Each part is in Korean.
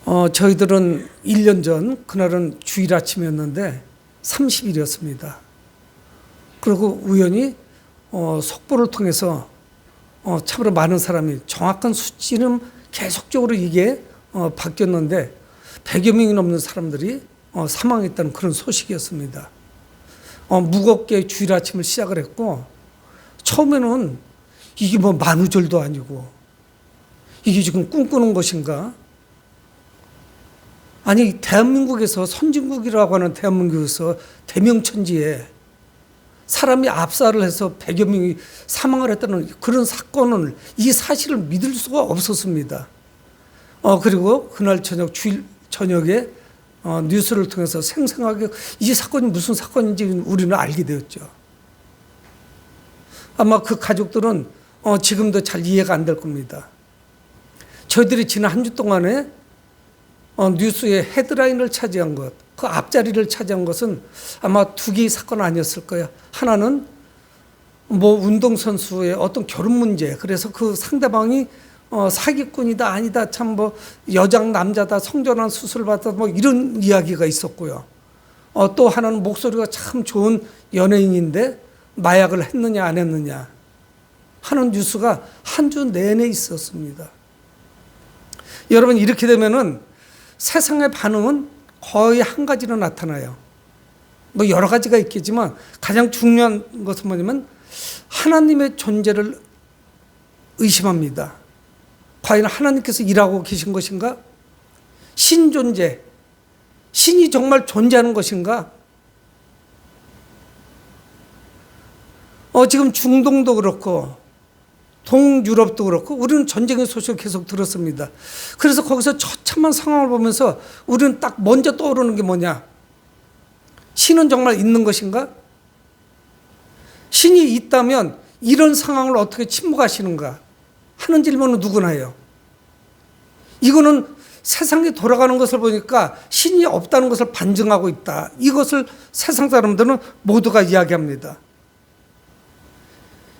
저희들은 1년 전, 그날은 주일 아침이었는데 30일이었습니다. 그리고 우연히 속보를 통해서 참으로 많은 사람이, 정확한 수치는 계속적으로 이게 바뀌었는데 100여 명이 넘는 사람들이 사망했다는 그런 소식이었습니다. 무겁게 주일 아침을 시작을 했고, 처음에는 이게 뭐 만우절도 아니고 이게 지금 꿈꾸는 것인가? 아니, 대한민국에서, 선진국이라고 하는 대한민국에서 대명천지에 사람이 압살을 해서 100여 명이 사망을 했다는 그런 사건을, 이 사실을 믿을 수가 없었습니다. 그리고 그날 주일 저녁에 뉴스를 통해서 생생하게 이 사건이 무슨 사건인지 우리는 알게 되었죠. 아마 그 가족들은 지금도 잘 이해가 안 될 겁니다. 저희들이 지난 한 주 동안에 뉴스의 헤드라인을 차지한 것, 그 앞자리를 차지한 것은 아마 두 개의 사건 아니었을 거예요. 하나는 뭐 운동선수의 어떤 결혼 문제, 그래서 그 상대방이 사기꾼이다 아니다, 참 뭐 여장 남자다, 성전환 수술 받다, 뭐 이런 이야기가 있었고요. 또 하나는 목소리가 참 좋은 연예인인데 마약을 했느냐 안 했느냐 하는 뉴스가 한 주 내내 있었습니다. 여러분, 이렇게 되면은 세상의 반응은 거의 한 가지로 나타나요. 뭐 여러 가지가 있겠지만 가장 중요한 것은 뭐냐면 하나님의 존재를 의심합니다. 과연 하나님께서 일하고 계신 것인가? 신존재, 신이 정말 존재하는 것인가? 지금 중동도 그렇고 동유럽도 그렇고 우리는 전쟁의 소식을 계속 들었습니다. 그래서 거기서 처참한 상황을 보면서 우리는 딱 먼저 떠오르는 게 뭐냐? 신은 정말 있는 것인가? 신이 있다면 이런 상황을 어떻게 침묵하시는가 하는 질문은 누구나 해요. 이거는 세상이 돌아가는 것을 보니까 신이 없다는 것을 반증하고 있다. 이것을 세상 사람들은 모두가 이야기합니다.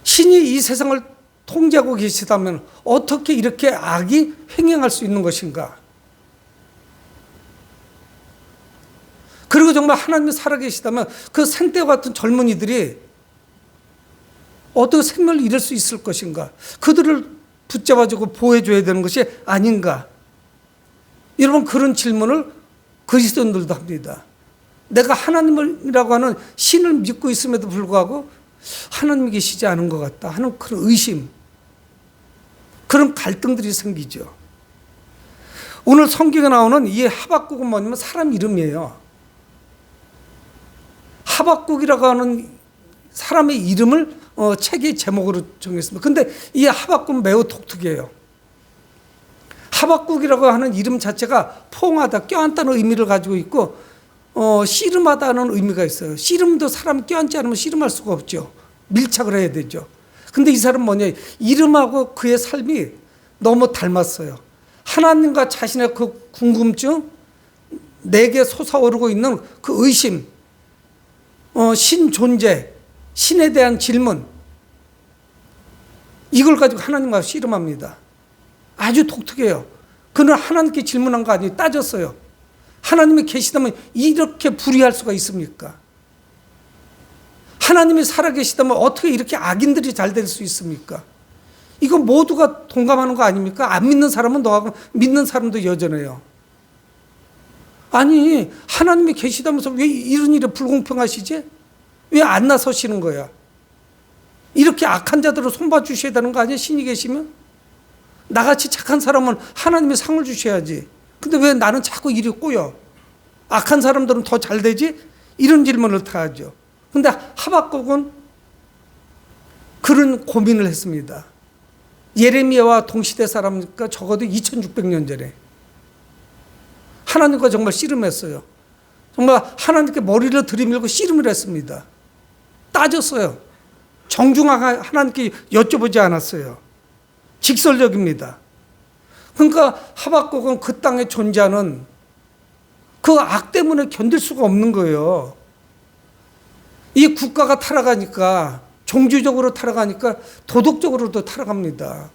신이 이 세상을 통제하고 계시다면 어떻게 이렇게 악이 횡행할 수 있는 것인가? 그리고 정말 하나님이 살아계시다면 그 생떼와 같은 젊은이들이 어떻게 생명을 잃을 수 있을 것인가? 그들을 붙잡아주고 보호해줘야 되는 것이 아닌가? 여러분, 그런 질문을 그리스도인들도 합니다. 내가 하나님이라고 하는 신을 믿고 있음에도 불구하고 하나님이 계시지 않은 것 같다 하는 그런 의심, 그런 갈등들이 생기죠. 오늘 성경에 나오는 이 하박국은 뭐냐면 사람 이름이에요. 하박국이라고 하는 사람의 이름을 책의 제목으로 정했습니다. 그런데 이 하박국은 매우 독특해요. 하박국이라고 하는 이름 자체가 포옹하다, 껴안다는 의미를 가지고 있고 씨름하다는 의미가 있어요. 씨름도 사람이 껴안지 않으면 씨름할 수가 없죠. 밀착을 해야 되죠. 근데 이 사람은 뭐냐, 이름하고 그의 삶이 너무 닮았어요. 하나님과 자신의 그 궁금증, 내게 솟아오르고 있는 그 의심, 신 존재, 신에 대한 질문, 이걸 가지고 하나님과 씨름합니다. 아주 독특해요. 그는 하나님께 질문한 거 아니에요. 따졌어요. 하나님이 계시다면 이렇게 불의할 수가 있습니까? 하나님이 살아계시다면 어떻게 이렇게 악인들이 잘 될 수 있습니까? 이거 모두가 동감하는 거 아닙니까? 안 믿는 사람은 너하고 믿는 사람도 여전해요. 아니, 하나님이 계시다면서 왜 이런 일에 불공평하시지? 왜 안 나서시는 거야? 이렇게 악한 자들을 손봐 주셔야 되는 거 아니야? 신이 계시면? 나같이 착한 사람은 하나님이 상을 주셔야지. 근데 왜 나는 자꾸 일이 꼬여? 악한 사람들은 더 잘 되지? 이런 질문을 다 하죠. 근데 하박국은 그런 고민을 했습니다. 예레미야와 동시대 사람이니까 적어도 2600년 전에 하나님과 정말 씨름했어요. 정말 하나님께 머리를 들이밀고 씨름을 했습니다. 따졌어요. 정중하게 하나님께 여쭤보지 않았어요. 직설적입니다. 그러니까 하박국은 그 땅에 존재하는 그 악 때문에 견딜 수가 없는 거예요. 이 국가가 타락하니까, 종주적으로 타락하니까 도덕적으로도 타락합니다.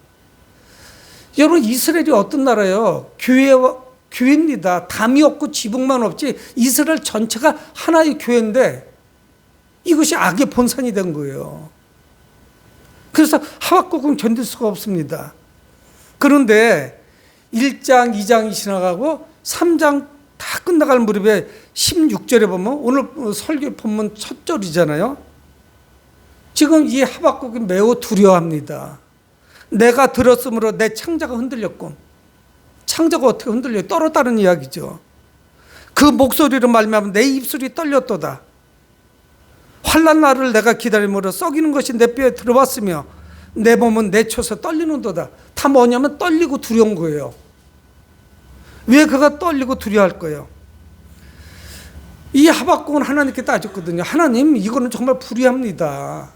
여러분, 이스라엘이 어떤 나라예요? 교회와 교회입니다. 담이 없고 지붕만 없지 이스라엘 전체가 하나의 교회인데 이것이 악의 본산이 된 거예요. 그래서 하박국은 견딜 수가 없습니다. 그런데 1장, 2장이 지나가고 3장 다 끝나갈 무렵에 16절에 보면 오늘 설교 본문 첫 절이잖아요. 지금 이 하박국이 매우 두려워합니다. 내가 들었으므로 내 창자가 흔들렸고, 창자가 어떻게 흔들려요? 떨었다는 이야기죠. 그 목소리로 말미암아 내 입술이 떨렸도다. 환난 날을 내가 기다림으로 썩이는 것이 내 뼈에 들어왔으며 내 몸은 내쳐서 떨리는도다. 다 뭐냐면 떨리고 두려운 거예요. 왜 그가 떨리고 두려워할 거예요? 이 하박국은 하나님께 따졌거든요. 하나님, 이거는 정말 불의합니다.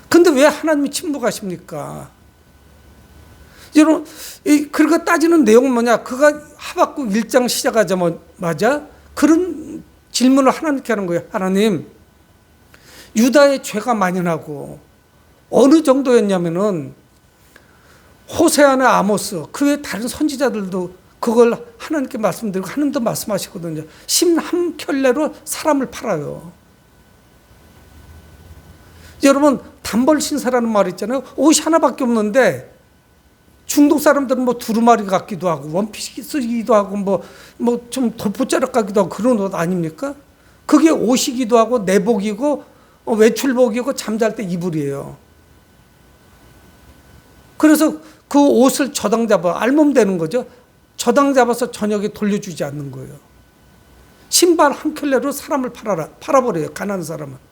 근데 왜 하나님이 침묵하십니까? 여러분, 그가 따지는 내용은 뭐냐? 그가 하박국 1장 시작하자마자 그런 질문을 하나님께 하는 거예요. 하나님, 유다의 죄가 만연하고 어느 정도였냐면은 호세아나 아모스, 그 외 다른 선지자들도 그걸 하나님께 말씀드리고 하나님도 말씀하시거든요. 심 한 켤레로 사람을 팔아요. 여러분, 단벌 신사라는 말이 있잖아요. 옷이 하나밖에 없는데 중동 사람들은 뭐 두루마리 같기도 하고 원피스 쓰기도 하고 뭐 좀 덧붙자락 같기도 하고 그런 옷 아닙니까? 그게 옷이기도 하고 내복이고 외출복이고 잠잘 때 이불이에요. 그래서 그 옷을 저당 잡아 알몸되는 거죠. 저당 잡아서 저녁에 돌려주지 않는 거예요. 신발 한 켤레로 사람을 팔아버려요. 가난한 사람은.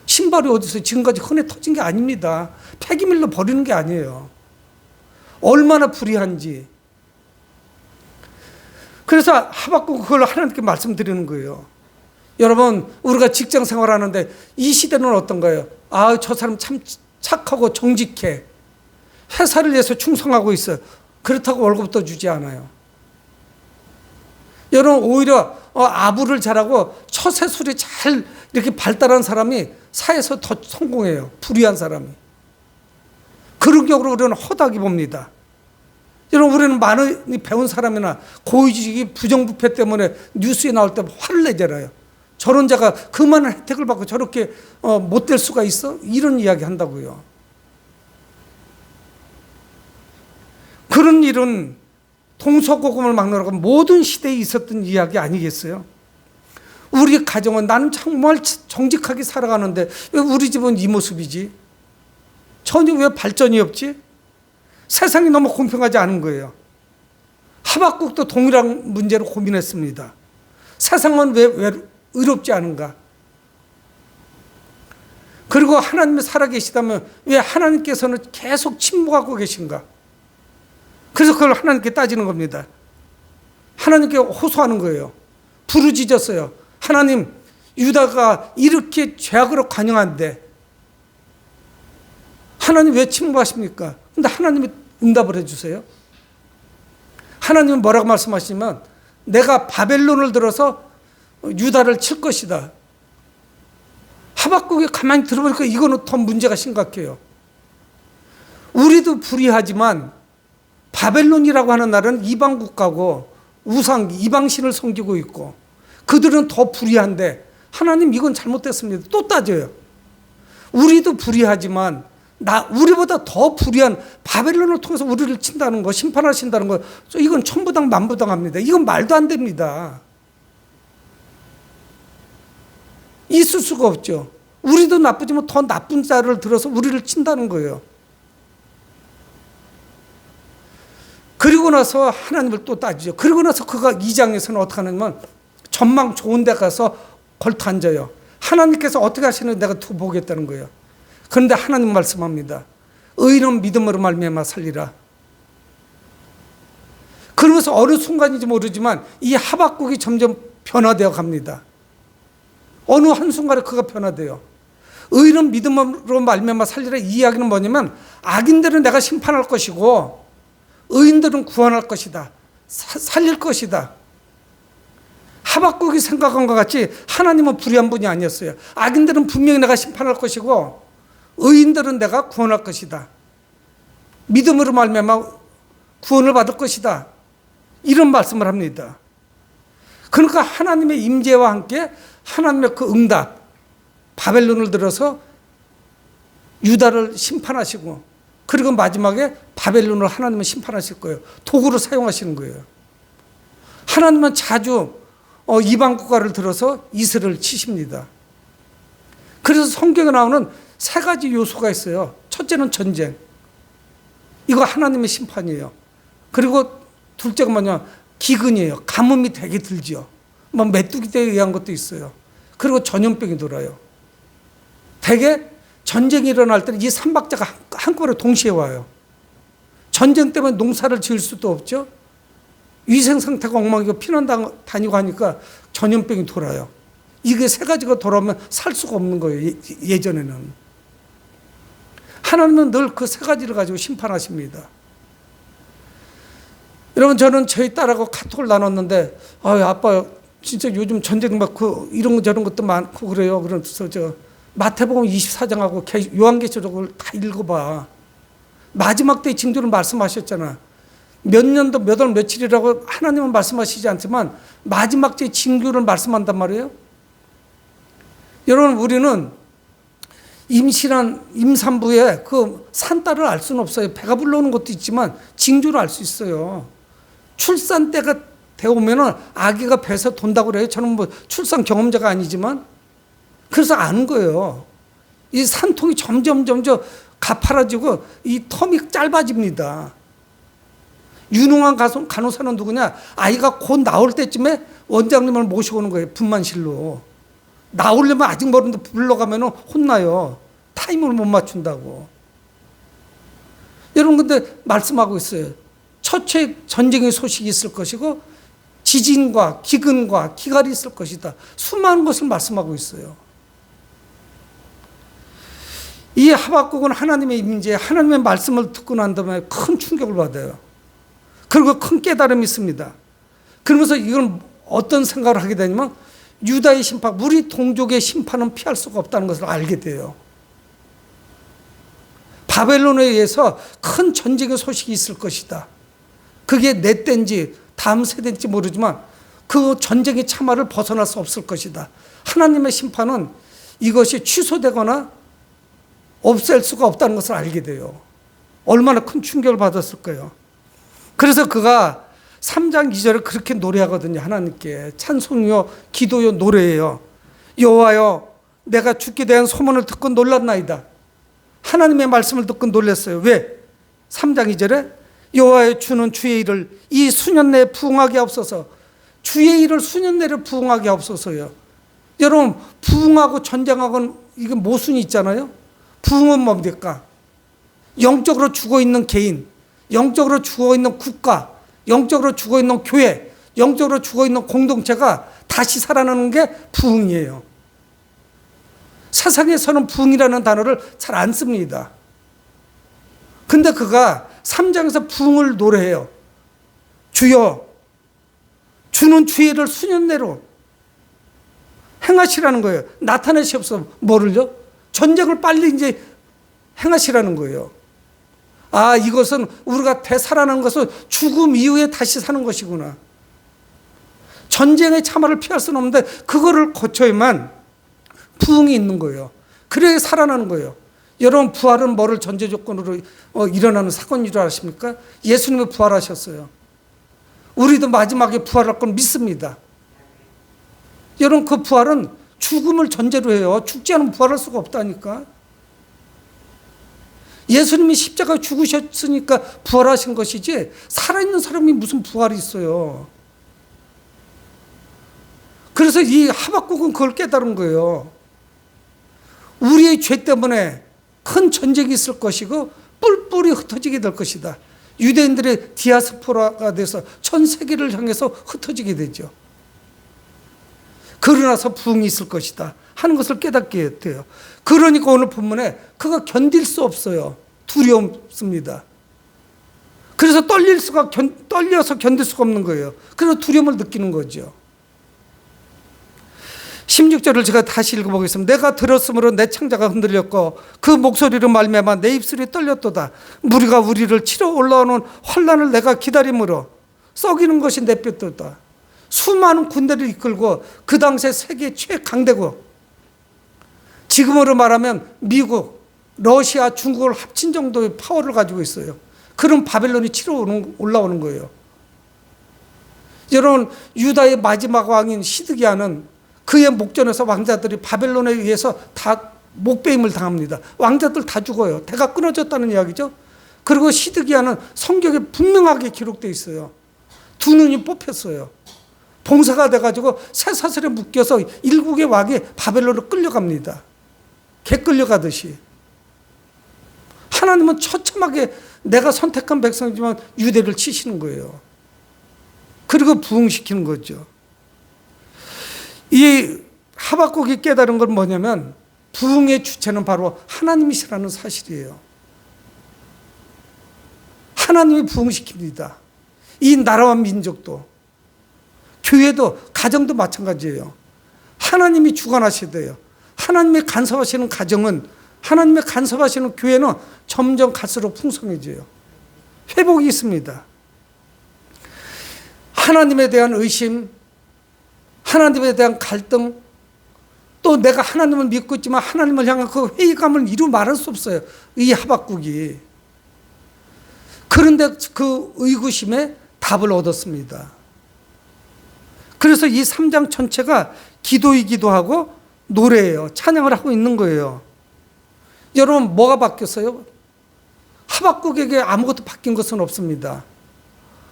신발이 어디서 지금까지 흔해 터진 게 아닙니다. 폐기물로 버리는 게 아니에요. 얼마나 불의한지. 그래서 하박국 그걸 하나님께 말씀드리는 거예요. 여러분, 우리가 직장 생활하는데 이 시대는 어떤가요? 아, 저 사람 참 착하고 정직해. 회사를 위해서 충성하고 있어요. 그렇다고 월급도 주지 않아요. 여러분, 오히려 아부를 잘하고 처세술이 잘 이렇게 발달한 사람이 사회에서 더 성공해요. 불의한 사람이. 그런 경우로 우리는 허다하게 봅니다. 여러분, 우리는 많이 배운 사람이나 고위직이 부정부패 때문에 뉴스에 나올 때 화를 내잖아요. 저런 자가 그 많은 혜택을 받고 저렇게 못 될 수가 있어? 이런 이야기 한다고요. 그런 일은 동서고금을 막느라고 모든 시대에 있었던 이야기 아니겠어요? 우리 가정은 나는 정말 정직하게 살아가는데 왜 우리 집은 이 모습이지? 전혀 왜 발전이 없지? 세상이 너무 공평하지 않은 거예요. 하박국도 동일한 문제로 고민했습니다. 세상은 왜 의롭지 않은가? 그리고 하나님이 살아계시다면 왜 하나님께서는 계속 침묵하고 계신가? 그래서 그걸 하나님께 따지는 겁니다. 하나님께 호소하는 거예요. 부르짖었어요. 하나님, 유다가 이렇게 죄악으로 관영한데 하나님 왜 침묵하십니까? 근데 하나님이 응답을 해주세요. 하나님은 뭐라고 말씀하시냐면 내가 바벨론을 들어서 유다를 칠 것이다. 하박국이 가만히 들어보니까 이거는 더 문제가 심각해요. 우리도 불의하지만 바벨론이라고 하는 나라는 이방 국가고 우상, 이방신을 섬기고 있고 그들은 더 불의한데 하나님 이건 잘못됐습니다. 또 따져요. 우리도 불의하지만 우리보다 더 불의한 바벨론을 통해서 우리를 친다는 거, 심판하신다는 거, 이건 천부당 만부당합니다. 이건 말도 안 됩니다. 있을 수가 없죠. 우리도 나쁘지만 더 나쁜 자를 들어서 우리를 친다는 거예요. 그리고 나서 하나님을 또 따지죠. 그리고 나서 그가 2장에서는 어떻게 하냐면 전망 좋은 데 가서 걸터 앉아요. 하나님께서 어떻게 하시는지 내가 두고 보겠다는 거예요. 그런데 하나님 말씀합니다. 의인은 믿음으로 말미암아 살리라. 그러면서 어느 순간인지 모르지만 이 하박국이 점점 변화되어 갑니다. 어느 한순간에 그가 변화돼요. 의인은 믿음으로 말미암아 살리라. 이 이야기는 뭐냐면 악인들은 내가 심판할 것이고 의인들은 구원할 것이다. 살릴 것이다. 하박국이 생각한 것 같이 하나님은 불의한 분이 아니었어요. 악인들은 분명히 내가 심판할 것이고 의인들은 내가 구원할 것이다. 믿음으로 말미암아 구원을 받을 것이다. 이런 말씀을 합니다. 그러니까 하나님의 임재와 함께 하나님의 그 응답, 바벨론을 들어서 유다를 심판하시고, 그리고 마지막에 바벨론을 하나님은 심판하실 거예요. 도구로 사용하시는 거예요. 하나님은 자주 이방 국가를 들어서 이스라엘을 치십니다. 그래서 성경에 나오는 세 가지 요소가 있어요. 첫째는 전쟁. 이거 하나님의 심판이에요. 그리고 둘째가 뭐냐? 기근이에요. 가뭄이 되게 들지요. 뭐 메뚜기 떼에 의한 것도 있어요. 그리고 전염병이 돌아요. 되게 전쟁이 일어날 때는 이 삼박자가 한꺼번에 동시에 와요. 전쟁 때문에 농사를 지을 수도 없죠. 위생 상태가 엉망이고 피난 다니고 하니까 전염병이 돌아요. 이게 세 가지가 돌아오면 살 수가 없는 거예요. 예전에는. 하나님은 늘 그 세 가지를 가지고 심판하십니다. 여러분, 저는 저희 딸하고 카톡을 나눴는데, 아빠 진짜 요즘 전쟁 막 이런 거 저런 것도 많고 그래요. 그래서 마태복음 24장하고 요한계시록을 다 읽어봐. 마지막 때의 징조를 말씀하셨잖아. 몇 년도 몇 월 며칠이라고 하나님은 말씀하시지 않지만 마지막 때의 징조를 말씀한단 말이에요. 여러분, 우리는 임신한 임산부의 그 산딸을 알 수는 없어요. 배가 불러오는 것도 있지만 징조를 알 수 있어요. 출산 때가 되오면은 아기가 배에서 돈다고 그래요. 저는 뭐 출산 경험자가 아니지만 그래서 아는 거예요. 이 산통이 점점 가파라지고 이 텀이 짧아집니다. 유능한 간호사는 누구냐? 아이가 곧 나올 때쯤에 원장님을 모시고 오는 거예요. 분만실로. 나오려면 아직 모르는데 불러가면 혼나요. 타임을 못 맞춘다고. 여러분, 근데 말씀하고 있어요. 첫째 전쟁의 소식이 있을 것이고 지진과 기근과 기갈이 있을 것이다. 수많은 것을 말씀하고 있어요. 이 하박국은 하나님의 임재, 하나님의 말씀을 듣고 난 다음에 큰 충격을 받아요. 그리고 큰 깨달음이 있습니다. 그러면서 이건 어떤 생각을 하게 되냐면 유다의 심판, 우리 동족의 심판은 피할 수가 없다는 것을 알게 돼요. 바벨론에 의해서 큰 전쟁의 소식이 있을 것이다. 그게 내 때인지 다음 세대인지 모르지만 그 전쟁의 참화를 벗어날 수 없을 것이다. 하나님의 심판은 이것이 취소되거나 없앨 수가 없다는 것을 알게 돼요. 얼마나 큰 충격을 받았을 거예요. 그래서 그가 3장 2절에 그렇게 노래하거든요. 하나님께 찬송이요 기도요 노래예요. 여호와여, 내가 죽게 대한 소문을 듣고 놀랐나이다. 하나님의 말씀을 듣고 놀랐어요. 왜? 3장 2절에 여호와여, 주는 주의 일을 이 수년 내에 부응하게 하옵소서. 주의 일을 수년 내에 부응하게 하옵소서요. 여러분, 부응하고 전쟁하고는 이게 모순이 있잖아요. 부흥은 뭡니까? 영적으로 죽어있는 개인, 영적으로 죽어있는 국가, 영적으로 죽어있는 교회, 영적으로 죽어있는 공동체가 다시 살아나는 게 부흥이에요. 세상에서는 부흥이라는 단어를 잘 안 씁니다. 근데 그가 3장에서 부흥을 노래해요. 주여, 주는 주의 일을 수년 내로 행하시라는 거예요. 나타내시옵소서. 뭐를요? 전쟁을 빨리 이제 행하시라는 거예요. 아, 이것은 우리가 되살아나는 것은 죽음 이후에 다시 사는 것이구나. 전쟁의 참화를 피할 수는 없는데 그거를 거쳐야만 부흥이 있는 거예요. 그래야 살아나는 거예요. 여러분, 부활은 뭐를 전제 조건으로 일어나는 사건인 줄 아십니까? 예수님이 부활하셨어요. 우리도 마지막에 부활할 건 믿습니다. 여러분, 그 부활은 죽음을 전제로 해요. 죽지 않으면 부활할 수가 없다니까. 예수님이 십자가에 죽으셨으니까 부활하신 것이지 살아있는 사람이 무슨 부활이 있어요. 그래서 이 하박국은 그걸 깨달은 거예요. 우리의 죄 때문에 큰 전쟁이 있을 것이고 뿔뿔이 흩어지게 될 것이다. 유대인들의 디아스포라가 돼서 전 세계를 향해서 흩어지게 되죠. 그러나서 부흥이 있을 것이다 하는 것을 깨닫게 돼요. 그러니까 오늘 본문에 그가 견딜 수 없어요. 두렵습니다. 그래서 떨려서 견딜 수가 없는 거예요. 그래서 두려움을 느끼는 거죠. 16절을 제가 다시 읽어보겠습니다. 내가 들었으므로 내 창자가 흔들렸고 그 목소리로 말미암아 내 입술이 떨렸도다. 무리가 우리를 치러 올라오는 환난을 내가 기다림으로 썩이는 것이 내 뼈도다. 수많은 군대를 이끌고 그 당시에 세계 최강대국, 지금으로 말하면 미국, 러시아, 중국을 합친 정도의 파워를 가지고 있어요. 그런 바벨론이 치러 올라오는 거예요. 여러분, 유다의 마지막 왕인 시드기야는 그의 목전에서 왕자들이 바벨론에 의해서 다 목배임을 당합니다. 왕자들 다 죽어요. 대가 끊어졌다는 이야기죠. 그리고 시드기야는 성경에 분명하게 기록되어 있어요. 두 눈이 뽑혔어요. 봉사가 돼가지고 쇠사슬에 묶여서 일국의 왕이 바벨론으로 끌려갑니다. 개 끌려가듯이. 하나님은 처참하게 내가 선택한 백성이지만 유대를 치시는 거예요. 그리고 부흥시키는 거죠. 이 하박국이 깨달은 건 뭐냐면 부흥의 주체는 바로 하나님이시라는 사실이에요. 하나님이 부흥시킵니다. 이 나라와 민족도, 교회도, 가정도 마찬가지예요. 하나님이 주관하셔야 돼요. 하나님이 간섭하시는 가정은, 하나님의 간섭하시는 교회는 점점 갈수록 풍성해져요. 회복이 있습니다. 하나님에 대한 의심, 하나님에 대한 갈등, 또 내가 하나님을 믿고 있지만 하나님을 향한 그 회의감을 이루 말할 수 없어요. 이 하박국이. 그런데 그 의구심에 답을 얻었습니다. 그래서 이 3장 전체가 기도이기도 하고 노래예요. 찬양을 하고 있는 거예요. 여러분, 뭐가 바뀌었어요? 하박국에게 아무것도 바뀐 것은 없습니다.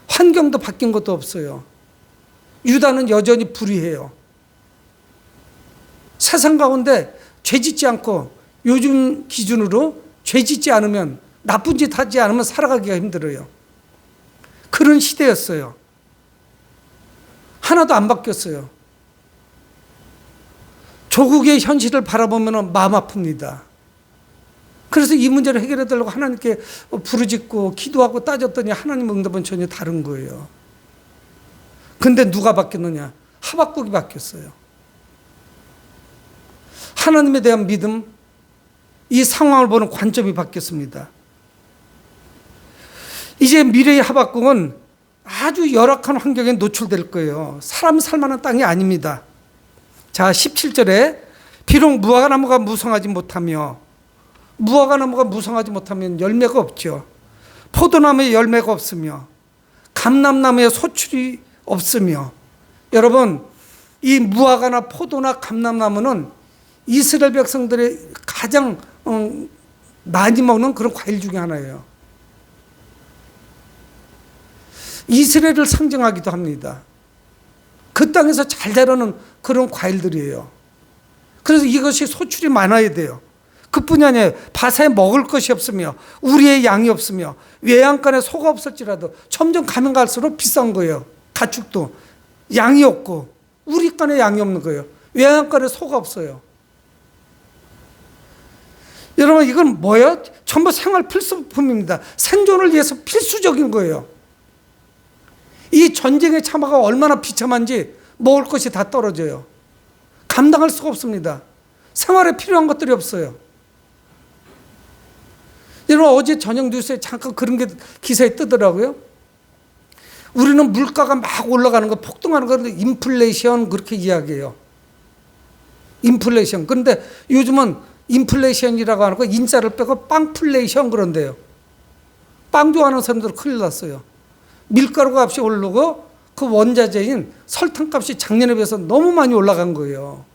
환경도 바뀐 것도 없어요. 유다는 여전히 불의해요. 세상 가운데 죄 짓지 않고, 요즘 기준으로 죄 짓지 않으면, 나쁜 짓 하지 않으면 살아가기가 힘들어요. 그런 시대였어요. 하나도 안 바뀌었어요. 조국의 현실을 바라보면 마음 아픕니다. 그래서 이 문제를 해결해 달라고 하나님께 부르짖고 기도하고 따졌더니 하나님 응답은 전혀 다른 거예요. 근데 누가 바뀌었느냐? 하박국이 바뀌었어요. 하나님에 대한 믿음, 이 상황을 보는 관점이 바뀌었습니다. 이제 미래의 하박국은 아주 열악한 환경에 노출될 거예요. 사람 살만한 땅이 아닙니다. 자, 17절에 비록 무화과나무가 무성하지 못하며, 무화과나무가 무성하지 못하면 열매가 없죠. 포도나무에 열매가 없으며 감람나무에 소출이 없으며. 여러분, 이 무화과나 포도나 감람나무는 이스라엘 백성들의 가장 많이 먹는 그런 과일 중에 하나예요. 이스라엘을 상징하기도 합니다. 그 땅에서 잘 자라는 그런 과일들이에요. 그래서 이것이 소출이 많아야 돼요. 그뿐이 아니에요. 밭에 먹을 것이 없으며 우리의 양이 없으며 외양간에 소가 없을지라도 점점 가면 갈수록 비싼 거예요. 가축도 양이 없고 우리 간에 양이 없는 거예요. 외양간에 소가 없어요. 여러분, 이건 뭐예요? 전부 생활 필수품입니다. 생존을 위해서 필수적인 거예요. 이 전쟁의 참화가 얼마나 비참한지 먹을 것이 다 떨어져요. 감당할 수가 없습니다. 생활에 필요한 것들이 없어요. 여러분, 어제 저녁 뉴스에 잠깐 그런 게 기사에 뜨더라고요. 우리는 물가가 막 올라가는 거, 폭등하는 거, 인플레이션 그렇게 이야기해요. 인플레이션. 그런데 요즘은 인플레이션이라고 하는 거 인자를 빼고 빵플레이션 그런데요. 빵 좋아하는 사람들 큰일 났어요. 밀가루 값이 오르고 그 원자재인 설탕 값이 작년에 비해서 너무 많이 올라간 거예요.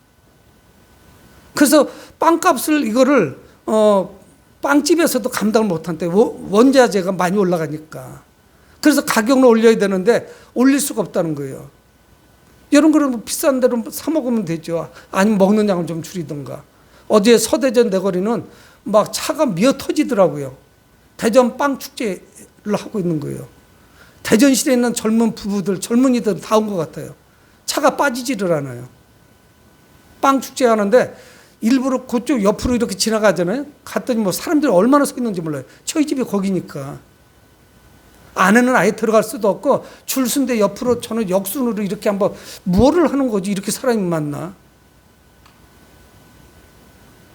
그래서 빵값을 이거를 빵집에서도 감당을 못한대. 원자재가 많이 올라가니까. 그래서 가격을 올려야 되는데 올릴 수가 없다는 거예요. 여러분, 그러면 비싼 데로 사 먹으면 되죠. 아니면 먹는 양을 좀 줄이든가. 어제 서대전 내거리는 막 차가 미어 터지더라고요. 대전 빵 축제를 하고 있는 거예요. 대전시대에 있는 젊은 부부들, 젊은이들 다 온 것 같아요. 차가 빠지지를 않아요. 빵 축제 하는데 일부러 그쪽 옆으로 이렇게 지나가잖아요. 갔더니 뭐 사람들이 얼마나 서 있는지 몰라요. 저희 집이 거기니까. 안에는 아예 들어갈 수도 없고 줄 쓴데 옆으로 저는 역순으로 이렇게 한번 뭐를 하는 거지, 이렇게 사람이 많나.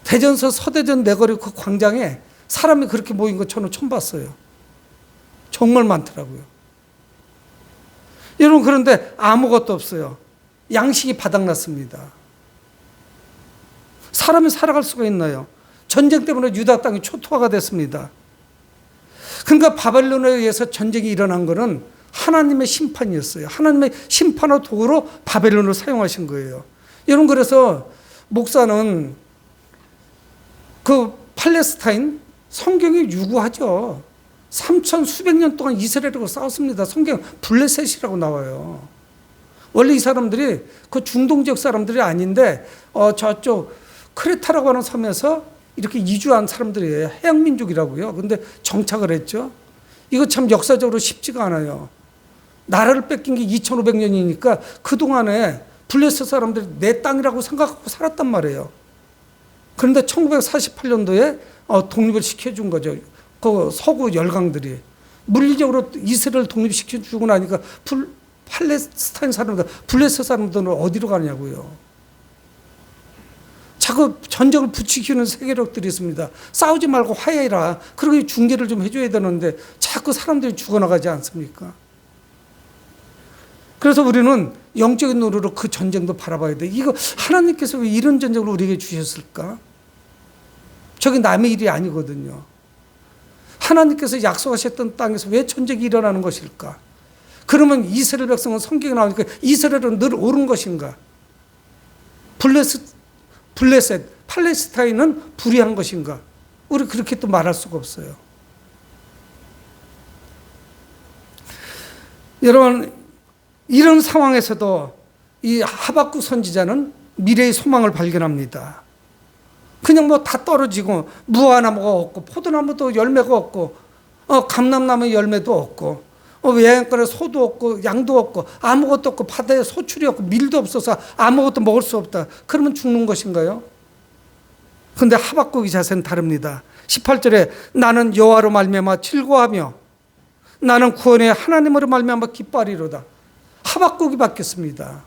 대전서 서대전 내거리 그 광장에 사람이 그렇게 모인 거 저는 처음 봤어요. 정말 많더라고요. 여러분, 그런데 아무것도 없어요. 양식이 바닥났습니다. 사람이 살아갈 수가 있나요? 전쟁 때문에 유다 땅이 초토화가 됐습니다. 그러니까 바벨론에 의해서 전쟁이 일어난 것은 하나님의 심판이었어요. 하나님의 심판의 도구로 바벨론을 사용하신 거예요. 여러분, 그래서 목사는 그 팔레스타인 성경이 유구하죠. 3천 수백 년 동안 이스라엘하고 싸웠습니다. 성경 블레셋이라고 나와요. 원래 이 사람들이 그 중동 지역 사람들이 아닌데 저쪽 크레타라고 하는 섬에서 이렇게 이주한 사람들이에요. 해양민족이라고요. 근데 정착을 했죠. 이거 참 역사적으로 쉽지가 않아요. 나라를 뺏긴 게 2500년이니까 그동안에 블레셋 사람들이 내 땅이라고 생각하고 살았단 말이에요. 그런데 1948년도에 독립을 시켜준 거죠. 그 서구 열강들이. 물리적으로 이스라엘 독립시켜주고 나니까 팔레스타인 사람들, 블레셋 사람들은 어디로 가냐고요. 자꾸 전쟁을 부추기는 세계력들이 있습니다. 싸우지 말고 화해해라. 그러고 중재를 좀 해줘야 되는데 자꾸 사람들이 죽어나가지 않습니까? 그래서 우리는 영적인 눈으로 그 전쟁도 바라봐야 돼. 이거 하나님께서 왜 이런 전쟁을 우리에게 주셨을까? 저게 남의 일이 아니거든요. 하나님께서 약속하셨던 땅에서 왜 전쟁이 일어나는 것일까? 그러면 이스라엘 백성은 성경에 나오니까 이스라엘은 늘 옳은 것인가? 블레셋, 팔레스타인은 불의한 것인가? 우리 그렇게 또 말할 수가 없어요. 여러분, 이런 상황에서도 이 하박국 선지자는 미래의 소망을 발견합니다. 그냥 뭐 다 떨어지고 무화나무가 없고 포도나무도 열매가 없고 감람나무 열매도 없고 외양간에 소도 없고 양도 없고 아무것도 없고 바다에 소출이 없고 밀도 없어서 아무것도 먹을 수 없다. 그러면 죽는 것인가요? 그런데 하박국의 자세는 다릅니다. 18절에 나는 여호와로 말미암아 즐거워하며 나는 구원의 하나님으로 말미암아 기뻐하리로다. 하박국이 바뀌었습니다.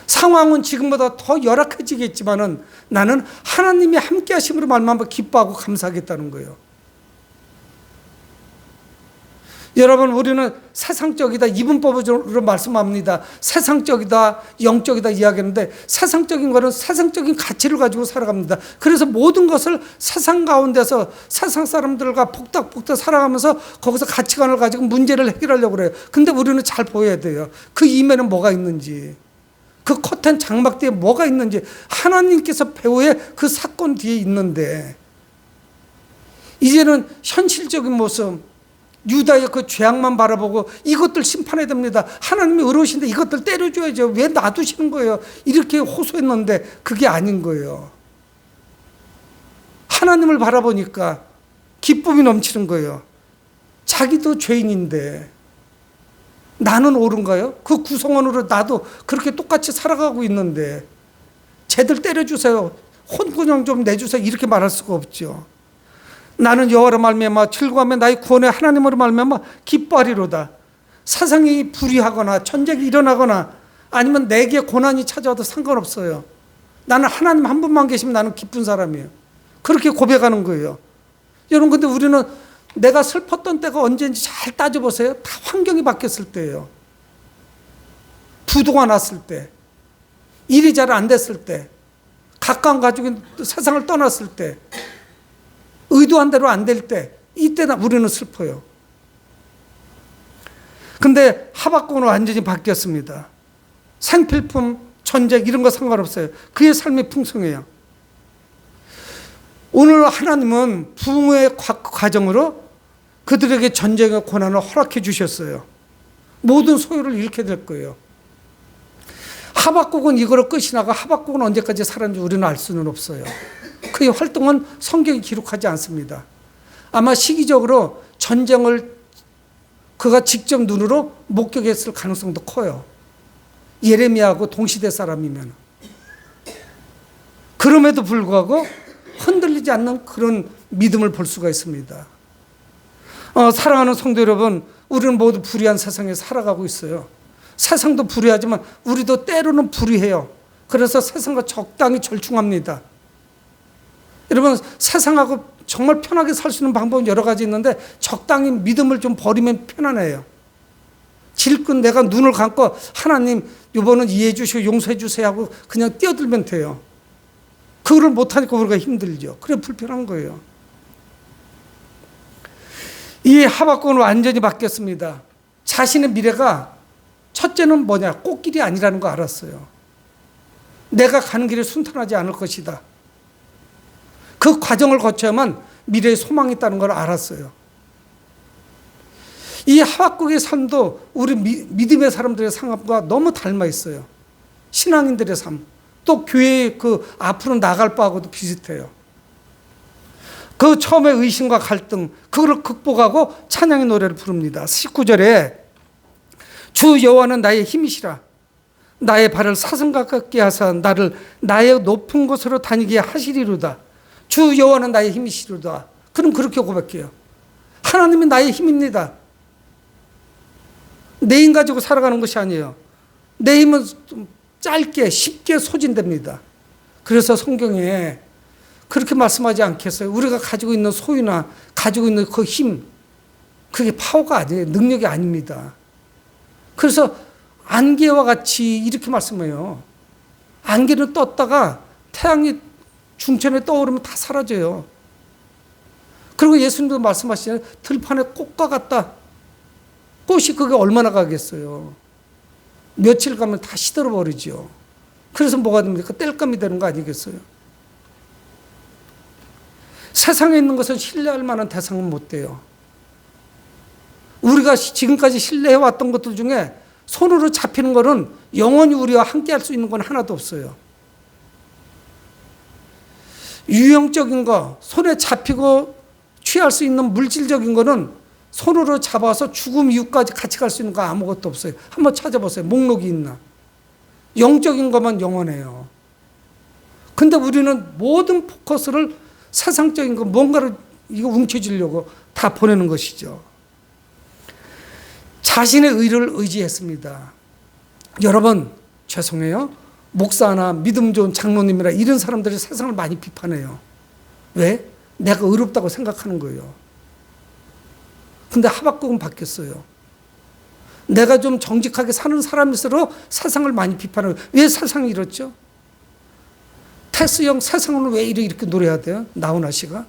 상황은 지금보다 더 열악해지겠지만은 나는 하나님이 함께 하심으로 말미암아 기뻐하고 감사하겠다는 거예요. 여러분, 우리는 세상적이다, 이분법으로 말씀합니다. 세상적이다, 영적이다 이야기하는데 세상적인 거는 세상적인 가치를 가지고 살아갑니다. 그래서 모든 것을 세상 가운데서 세상 사람들과 복닥복닥 살아가면서 거기서 가치관을 가지고 문제를 해결하려고 그래요. 근데 우리는 잘 보여야 돼요. 그 이면에 뭐가 있는지, 그 커튼 장막 뒤에 뭐가 있는지, 하나님께서 배후에 그 사건 뒤에 있는데, 이제는 현실적인 모습, 유다의 그 죄악만 바라보고 이것들 심판해야 됩니다. 하나님이 의로우신데 이것들 때려줘야죠. 왜 놔두시는 거예요? 이렇게 호소했는데 그게 아닌 거예요. 하나님을 바라보니까 기쁨이 넘치는 거예요. 자기도 죄인인데 나는 옳은가요? 그 구성원으로 나도 그렇게 똑같이 살아가고 있는데 쟤들 때려주세요. 혼구녕 좀 내주세요. 이렇게 말할 수가 없죠. 나는 여호와로 말미암아 즐거워하며 나의 구원의 하나님으로 말미암아 기뻐하리로다. 세상이 불의하거나 전쟁이 일어나거나 아니면 내게 고난이 찾아와도 상관없어요. 나는 하나님 한 분만 계시면 나는 기쁜 사람이에요. 그렇게 고백하는 거예요. 여러분, 근데 우리는 내가 슬펐던 때가 언제인지 잘 따져보세요. 다 환경이 바뀌었을 때예요. 부도가 났을 때, 일이 잘 안 됐을 때, 가까운 가족이 세상을 떠났을 때, 의도한 대로 안 될 때, 이때 우리는 슬퍼요. 근데 하박국은 완전히 바뀌었습니다. 생필품, 전쟁 이런 거 상관없어요. 그의 삶이 풍성해요. 오늘 하나님은 부흥의 과정으로 그들에게 전쟁의 고난을 허락해 주셨어요. 모든 소유를 잃게 될 거예요. 하박국은 이거로 끝이 나고 하박국은 언제까지 살았는지 우리는 알 수는 없어요. 그의 활동은 성경이 기록하지 않습니다. 아마 시기적으로 전쟁을 그가 직접 눈으로 목격했을 가능성도 커요. 예레미야하고 동시대 사람이면. 그럼에도 불구하고 흔들리지 않는 그런 믿음을 볼 수가 있습니다. 사랑하는 성도 여러분, 우리는 모두 불의한 세상에 살아가고 있어요. 세상도 불의하지만 우리도 때로는 불의해요. 그래서 세상과 적당히 절충합니다. 여러분, 세상하고 정말 편하게 살 수 있는 방법은 여러 가지 있는데 적당히 믿음을 좀 버리면 편안해요. 질끈 내가 눈을 감고 하나님 이번은 이해해 주시고 용서해 주세요 하고 그냥 뛰어들면 돼요. 그거를 못하니까 우리가 힘들죠. 그래 불편한 거예요. 이 하박국은 완전히 바뀌었습니다. 자신의 미래가 첫째는 뭐냐? 꽃길이 아니라는 거 알았어요. 내가 가는 길이 순탄하지 않을 것이다. 그 과정을 거쳐야만 미래에 소망이 있다는 걸 알았어요. 이 하박국의 삶도 우리 믿음의 사람들의 삶과 너무 닮아 있어요. 신앙인들의 삶, 또 교회의 그 앞으로 나갈 바하고도 비슷해요. 그 처음에 의심과 갈등, 그거를 극복하고 찬양의 노래를 부릅니다. 19절에 주 여호와는 나의 힘이시라. 나의 발을 사슴 가깝게 하사 나를 나의 높은 곳으로 다니게 하시리로다. 주 여호와는 나의 힘이시로다. 그럼 그렇게 고백해요. 하나님이 나의 힘입니다. 내 힘 가지고 살아가는 것이 아니에요. 내 힘은 좀 짧게 쉽게 소진됩니다. 그래서 성경에 그렇게 말씀하지 않겠어요? 우리가 가지고 있는 소유나 가지고 있는 그 힘, 그게 파워가 아니에요. 능력이 아닙니다. 그래서 안개와 같이 이렇게 말씀해요. 안개는 떴다가 태양이 중천에 떠오르면 다 사라져요. 그리고 예수님도 말씀하시잖아요. 들판에 꽃과 같다. 꽃이 그게 얼마나 가겠어요. 며칠 가면 다 시들어버리죠. 그래서 뭐가 됩니까? 땔감이 되는 거 아니겠어요? 세상에 있는 것은 신뢰할 만한 대상은 못 돼요. 우리가 지금까지 신뢰해왔던 것들 중에 손으로 잡히는 것은 영원히 우리와 함께 할 수 있는 건 하나도 없어요. 유형적인 거, 손에 잡히고 취할 수 있는 물질적인 거는 손으로 잡아서 죽음 이후까지 같이 갈 수 있는 거 아무것도 없어요. 한번 찾아보세요. 목록이 있나. 영적인 것만 영원해요. 근데 우리는 모든 포커스를 세상적인 거 뭔가를 이거 움켜쥐려고 다 보내는 것이죠. 자신의 의를 의지했습니다. 여러분 죄송해요. 목사나 믿음 좋은 장로님이나 이런 사람들이 세상을 많이 비판해요. 왜? 내가 의롭다고 생각하는 거예요. 근데 하박국은 바뀌었어요. 내가 좀 정직하게 사는 사람일수록 세상을 많이 비판해요. 왜 세상이 이렇죠? 테스 형 세상은 왜 이렇게 노래해야 돼요? 나훈아 씨가?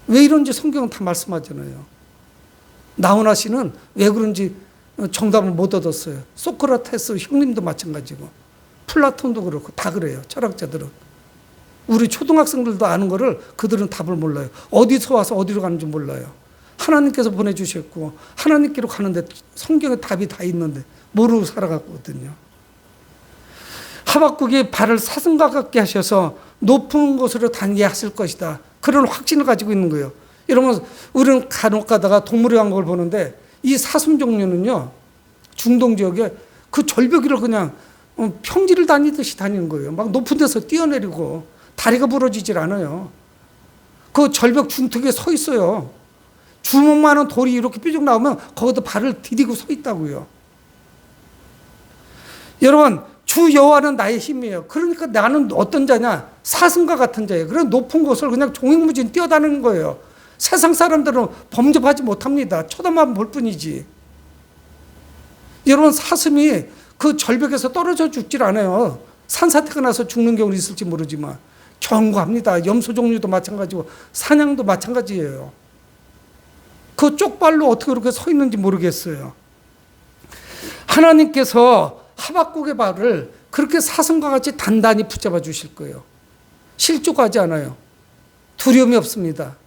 왜 이런지 성경은 다 말씀하잖아요. 나훈아 씨는 왜 그런지 정답을 못 얻었어요. 소크라테스 형님도 마찬가지고 플라톤도 그렇고 다 그래요. 철학자들은. 우리 초등학생들도 아는 거를 그들은 답을 몰라요. 어디서 와서 어디로 가는지 몰라요. 하나님께서 보내주셨고 하나님께로 가는데 성경에 답이 다 있는데 모르고 살아갔거든요. 하박국이 발을 사슴 가깝게 하셔서 높은 곳으로 다니게 하실 것이다. 그런 확신을 가지고 있는 거예요. 여러분 우리는 간혹 가다가 동물의 왕국을 보는데 이 사슴 종류는요. 중동 지역에 그 절벽을 그냥 평지를 다니듯이 다니는 거예요. 막 높은 데서 뛰어내리고 다리가 부러지질 않아요. 그 절벽 중턱에 서 있어요. 주먹만한 돌이 이렇게 뾰족 나오면 거기다 발을 디디고 서 있다고요. 여러분 주 여호와는 나의 힘이에요. 그러니까 나는 어떤 자냐? 사슴과 같은 자예요. 그런 높은 곳을 그냥 종횡무진 뛰어다니는 거예요. 세상 사람들은 범접하지 못합니다. 쳐다만 볼 뿐이지. 여러분 사슴이 그 절벽에서 떨어져 죽질 않아요. 산사태가 나서 죽는 경우는 있을지 모르지만 경고합니다. 염소 종류도 마찬가지고 사냥도 마찬가지예요. 그 쪽발로 어떻게 그렇게 서 있는지 모르겠어요. 하나님께서 하박국의 발을 그렇게 사슴과 같이 단단히 붙잡아 주실 거예요. 실족하지 않아요. 두려움이 없습니다.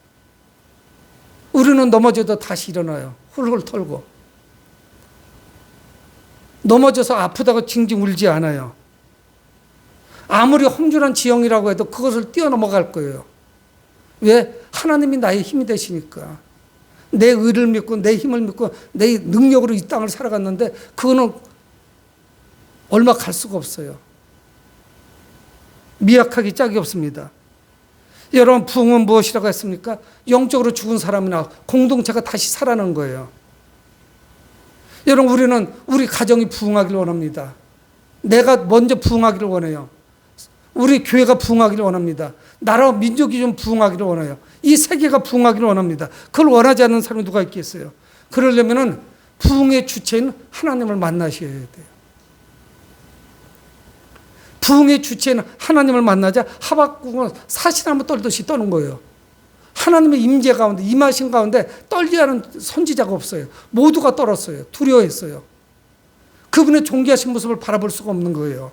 우리는 넘어져도 다시 일어나요. 훌훌 털고. 넘어져서 아프다고 징징 울지 않아요. 아무리 험준한 지형이라고 해도 그것을 뛰어넘어갈 거예요. 왜? 하나님이 나의 힘이 되시니까. 내 의를 믿고 내 힘을 믿고 내 능력으로 이 땅을 살아갔는데 그거는 얼마 갈 수가 없어요. 미약하기 짝이 없습니다. 여러분 부흥은 무엇이라고 했습니까? 영적으로 죽은 사람이나 공동체가 다시 살아난 거예요. 여러분 우리는 우리 가정이 부흥하기를 원합니다. 내가 먼저 부흥하기를 원해요. 우리 교회가 부흥하기를 원합니다. 나라와 민족이 좀 부흥하기를 원해요. 이 세계가 부흥하기를 원합니다. 그걸 원하지 않는 사람이 누가 있겠어요? 그러려면은 부흥의 주체인 하나님을 만나셔야 돼요. 부흥의 주체인 하나님을 만나자 하박국은 사시나무 떨듯이 떠는 거예요. 하나님의 임재 가운데, 임하신 가운데 떨지 않은 선지자가 없어요. 모두가 떨었어요. 두려워했어요. 그분의 존귀하신 모습을 바라볼 수가 없는 거예요.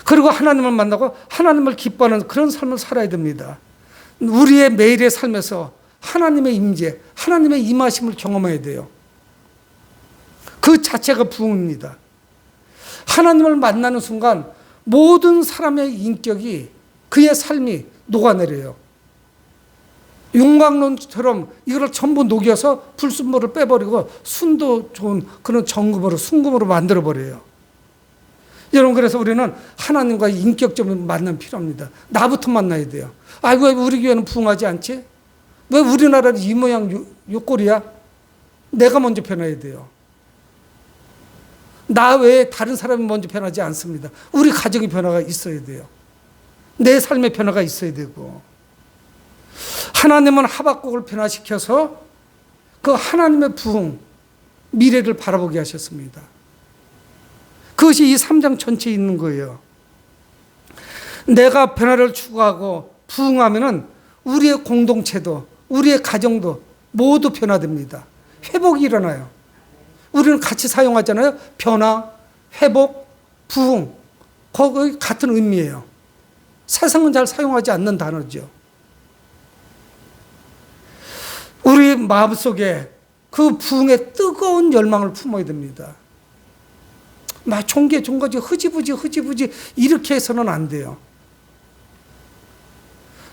그리고 하나님을 만나고 하나님을 기뻐하는 그런 삶을 살아야 됩니다. 우리의 매일의 삶에서 하나님의 임재, 하나님의 임하심을 경험해야 돼요. 그 자체가 부흥입니다. 하나님을 만나는 순간 모든 사람의 인격이, 그의 삶이 녹아내려요. 용광로처럼 이걸 전부 녹여서 불순물을 빼버리고 순도 좋은 그런 정금으로, 순금으로 만들어버려요. 여러분, 그래서 우리는 하나님과 인격적인 만남 필요합니다. 나부터 만나야 돼요. 아이고, 왜 우리 교회는 부흥하지 않지? 왜 우리나라는 이 모양 요 꼴이야? 내가 먼저 변해야 돼요. 나 외에 다른 사람이 먼저 변하지 않습니다. 우리 가정의 변화가 있어야 돼요. 내 삶의 변화가 있어야 되고. 하나님은 하박국을 변화시켜서 그 하나님의 부흥, 미래를 바라보게 하셨습니다. 그것이 이 3장 전체에 있는 거예요. 내가 변화를 추구하고 부흥하면은 우리의 공동체도, 우리의 가정도 모두 변화됩니다. 회복이 일어나요. 우리는 같이 사용하잖아요. 변화, 회복, 부흥. 거의 같은 의미예요. 세상은 잘 사용하지 않는 단어죠. 우리 마음속에 그 부흥의 뜨거운 열망을 품어야 됩니다. 막 종거지 흐지부지 이렇게 해서는 안 돼요.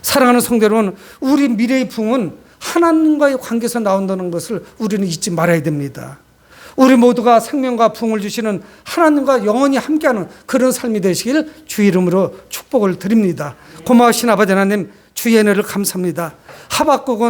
사랑하는 성도 여러분, 우리 미래의 부흥은 하나님과의 관계에서 나온다는 것을 우리는 잊지 말아야 됩니다. 우리 모두가 생명과 부흥을 주시는 하나님과 영원히 함께하는 그런 삶이 되시길 주의 이름으로 축복을 드립니다. 고마우신 아버지 하나님, 주의 은혜를 감사합니다. 하박국은